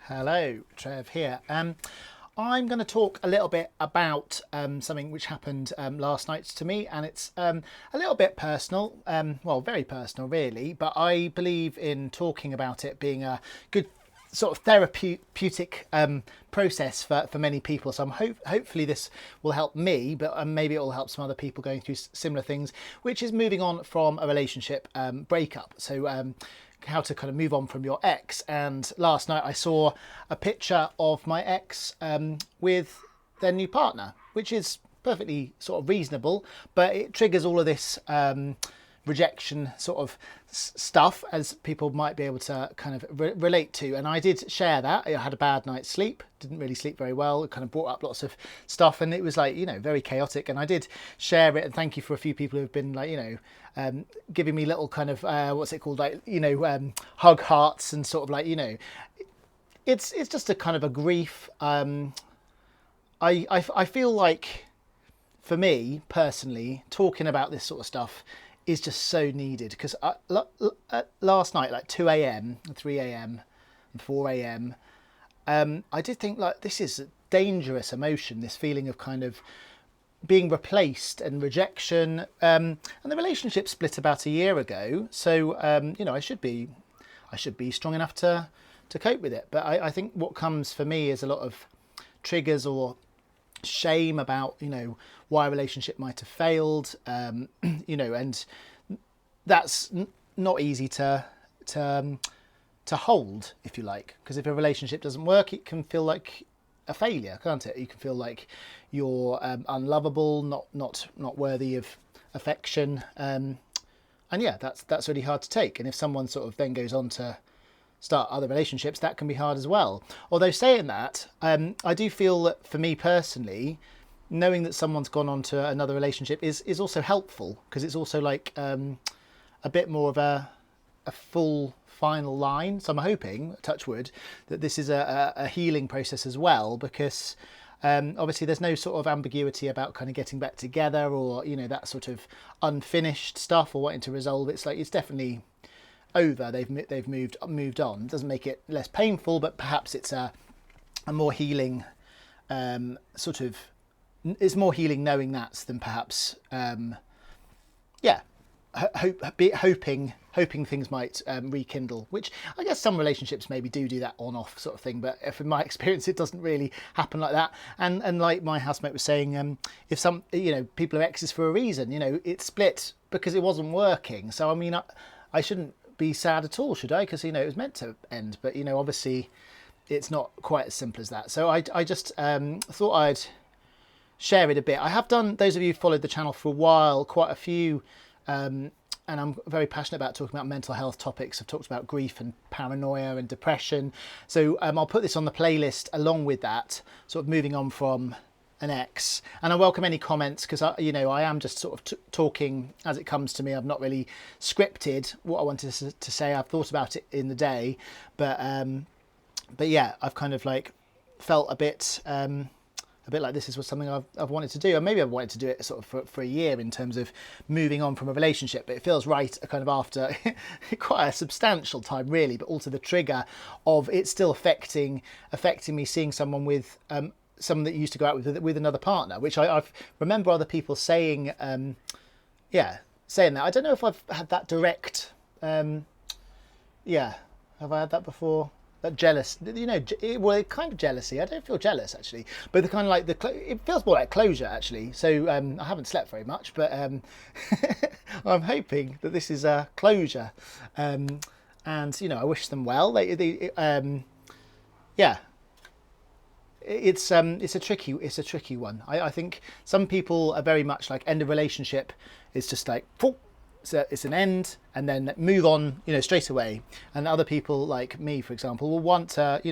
Hello, Trev here. I'm going to talk a little bit about something which happened last night to me, and it's a little bit personal, well, very personal, really, but I believe in talking about it being a good sort of therapeutic process for many people. So hopefully this will help me, but maybe it will help some other people going through similar things, which is moving on from a relationship breakup. So how to kind of move on from your ex. And last night I saw a picture of my ex with their new partner, which is perfectly sort of reasonable, but it triggers all of this rejection sort of stuff, as people might be able to kind of relate to. And I did share that. I had a bad night's sleep, didn't really sleep very well. It kind of brought up lots of stuff, and it was like, very chaotic. And I did share it, and thank you for a few people who've been like, giving me little kind of what's it called, like hug hearts, and sort of like, it's just a kind of a grief. I feel like, for me personally, talking about this sort of stuff is just so needed, because last night, like 2 a.m, 3 a.m, and 4 a.m, I did think, like, this is a dangerous emotion, this feeling of kind of being replaced and rejection. And the relationship split about a year ago, so I should be strong enough to cope with it. But I think what comes for me is a lot of triggers or shame about why a relationship might have failed, and that's not easy to hold, if you like, because if a relationship doesn't work, it can feel like a failure, can't it? You can feel like you're unlovable, not worthy of affection, and yeah, that's really hard to take. And if someone sort of then goes on to start other relationships, that can be hard as well. Although saying that, I do feel that for me personally, knowing that someone's gone on to another relationship is also helpful, because it's also like a bit more of a full final line. So I'm hoping, touch wood, that this is a healing process as well, because obviously there's no sort of ambiguity about kind of getting back together, or that sort of unfinished stuff, or wanting to resolve. It's like, it's definitely over. They've moved on. It doesn't make it less painful, but perhaps it's a more healing sort of. It's more healing knowing that than perhaps hoping things might rekindle, which I guess some relationships maybe do that on-off sort of thing, but from my experience it doesn't really happen like that. And like my housemate was saying, if some people are exes for a reason, it split because it wasn't working. So I mean, I shouldn't be sad at all, should I? Because it was meant to end, but obviously it's not quite as simple as that. So I just thought I'd share it a bit. I have done, those of you who followed the channel for a while, quite a few, and I'm very passionate about talking about mental health topics. I've talked about grief and paranoia and depression. So I'll put this on the playlist along with that, sort of moving on from an ex. And I welcome any comments, because I am just sort of talking as it comes to me. I've not really scripted what I wanted to say. I've thought about it in the day, but yeah, I've kind of like felt a bit like this is something I've wanted to do, and maybe I've wanted to do it sort of for a year, in terms of moving on from a relationship. But it feels right kind of after quite a substantial time, really, but also the trigger of it still affecting me, seeing someone with someone that you used to go out with another partner, which I remember other people saying, saying that. I don't know if I've had that direct, have I had that before? That jealous, well, kind of jealousy. I don't feel jealous actually, but the kind of like it feels more like closure actually. So I haven't slept very much, but I'm hoping that this is a closure, and I wish them well. It's a tricky one. I think some people are very much like, end of relationship is just like, it's an end, and then move on, straight away. And other people like me, for example, will want to,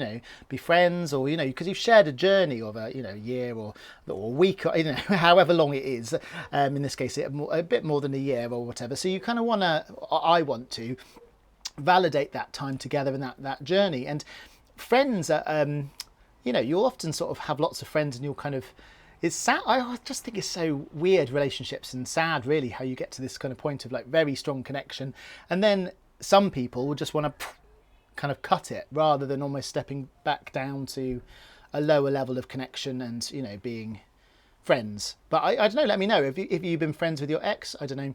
be friends, or because you've shared a journey of a year or a week, or however long it is. In this case, a bit more than a year or whatever. So you kind of I want to validate that time together and that journey. And friends are, you'll often sort of have lots of friends, and you'll kind of. It's sad. I just think it's so weird, relationships, and sad, really, how you get to this kind of point of like very strong connection, and then some people will just want to kind of cut it, rather than almost stepping back down to a lower level of connection and, you know, being friends. But I don't know, let me know if you've been friends with your ex. I don't know.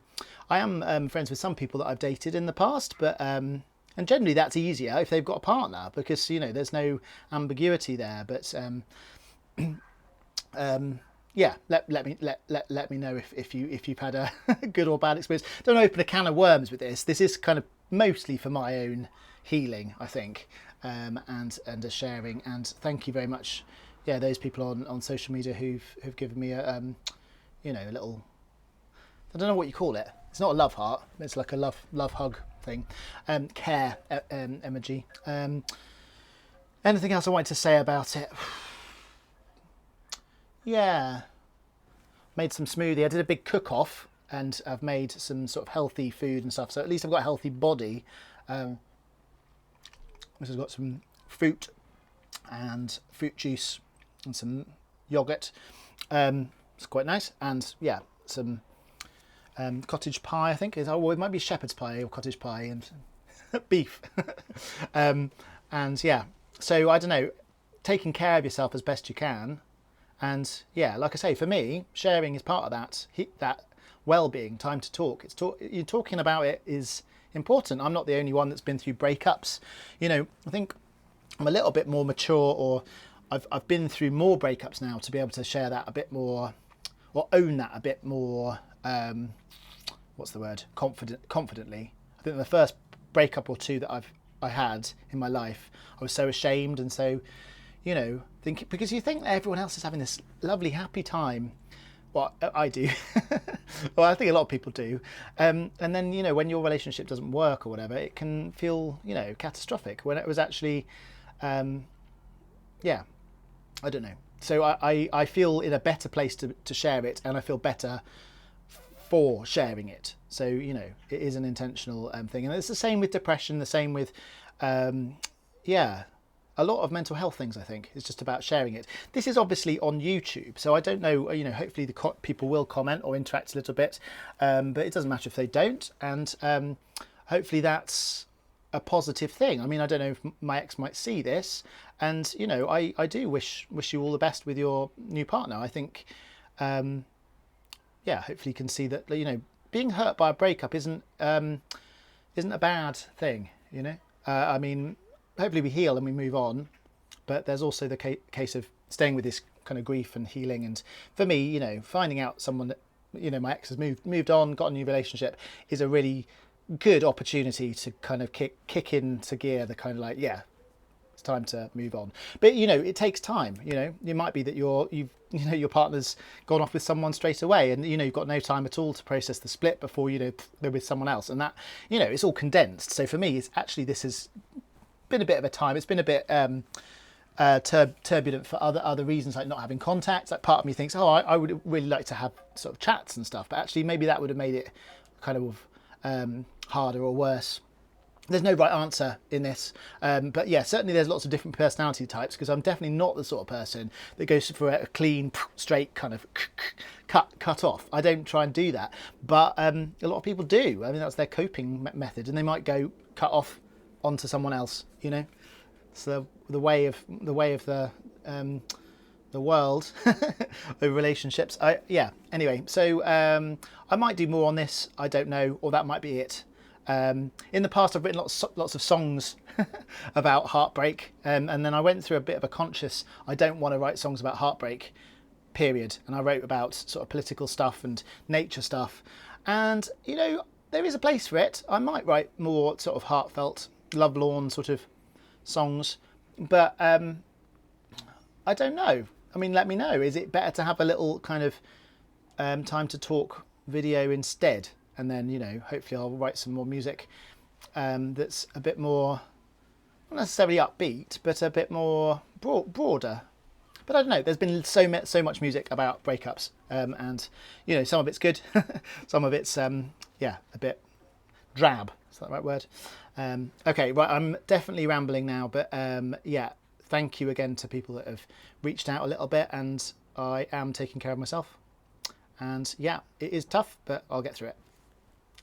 I am friends with some people that I've dated in the past, but and generally that's easier if they've got a partner, because, you know, there's no ambiguity there. But yeah, let me know if you've had a good or bad experience. Don't open a can of worms with this. This is kind of mostly for my own healing, I think, and a sharing. And thank you very much, yeah, those people on social media who've given me a you know, a little, I don't know what you call it. It's not a love heart. It's like a love hug thing. Care emoji. Anything else I wanted to say about it? Yeah, made some smoothie. I did a big cook-off, and I've made some sort of healthy food and stuff. So at least I've got a healthy body. This has got some fruit and fruit juice and some yogurt. It's quite nice. And yeah, some cottage pie, I think. Oh, it might be shepherd's pie or cottage pie and beef. And yeah, so I don't know, taking care of yourself as best you can. And yeah, like I say, for me, sharing is part of that well-being. Time to talk. You're talking about it is important. I'm not the only one that's been through breakups. You know, I think I'm a little bit more mature, or I've been through more breakups now to be able to share that a bit more, or own that a bit more. What's the word? Confidently. I think the first breakup or two that I had in my life, I was so ashamed and so, you know, because you think that everyone else is having this lovely, happy time. Well, I do. Well, I think a lot of people do. And then, you know, when your relationship doesn't work or whatever, it can feel, you know, catastrophic, when it was actually, yeah, I don't know. So I feel in a better place to share it, and I feel better for sharing it. So, you know, it is an intentional thing. And it's the same with depression, the same with, yeah, a lot of mental health things, I think. It's just about sharing it. This is obviously on YouTube, so I don't know, you know, hopefully the people will comment or interact a little bit, but it doesn't matter if they don't. And hopefully that's a positive thing. I mean, I don't know if my ex might see this, and, you know, I do wish you all the best with your new partner. I think, yeah, hopefully you can see that, you know, being hurt by a breakup isn't a bad thing, you know. I mean, hopefully we heal and we move on, but there's also the case of staying with this kind of grief and healing. And for me, you know, finding out someone that, you know, my ex has moved on, got a new relationship, is a really good opportunity to kind of kick into gear, the kind of like, yeah, it's time to move on. But, you know, it takes time. You know, it might be that you know, your partner's gone off with someone straight away, and, you know, you've got no time at all to process the split before, you know, they're with someone else, and that, you know, it's all condensed. So for me, it's actually, this has been a bit of a time. It's been a bit turbulent for other reasons, like not having contact. Like, part of me thinks, oh, I would really like to have sort of chats and stuff, but actually maybe that would have made it kind of harder or worse. There's no right answer in this, but yeah, certainly there's lots of different personality types, because I'm definitely not the sort of person that goes for a clean, straight kind of cut off. I don't try and do that, but a lot of people do. I mean, that's their coping method, and they might go cut off onto someone else, you know. So the way of the world of relationships. Yeah, anyway, so I might do more on this, I don't know, or that might be it. In the past, I've written lots of songs about heartbreak, and then I went through a bit of a conscious, I don't want to write songs about heartbreak, period. And I wrote about sort of political stuff and nature stuff, and, you know, there is a place for it. I might write more sort of heartfelt, lovelorn sort of songs, but I don't know. I mean, let me know. Is it better to have a little kind of time to talk video instead? And then, you know, hopefully I'll write some more music that's a bit more, not necessarily upbeat, but a bit more broader. But I don't know, there's been so much music about breakups, and, you know, some of it's good, some of it's, yeah, a bit drab. Is that the right word? Okay, right, I'm definitely rambling now, but yeah, thank you again to people that have reached out a little bit, and I am taking care of myself. And yeah, it is tough, but I'll get through it.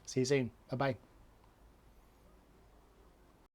See you soon. Bye-bye.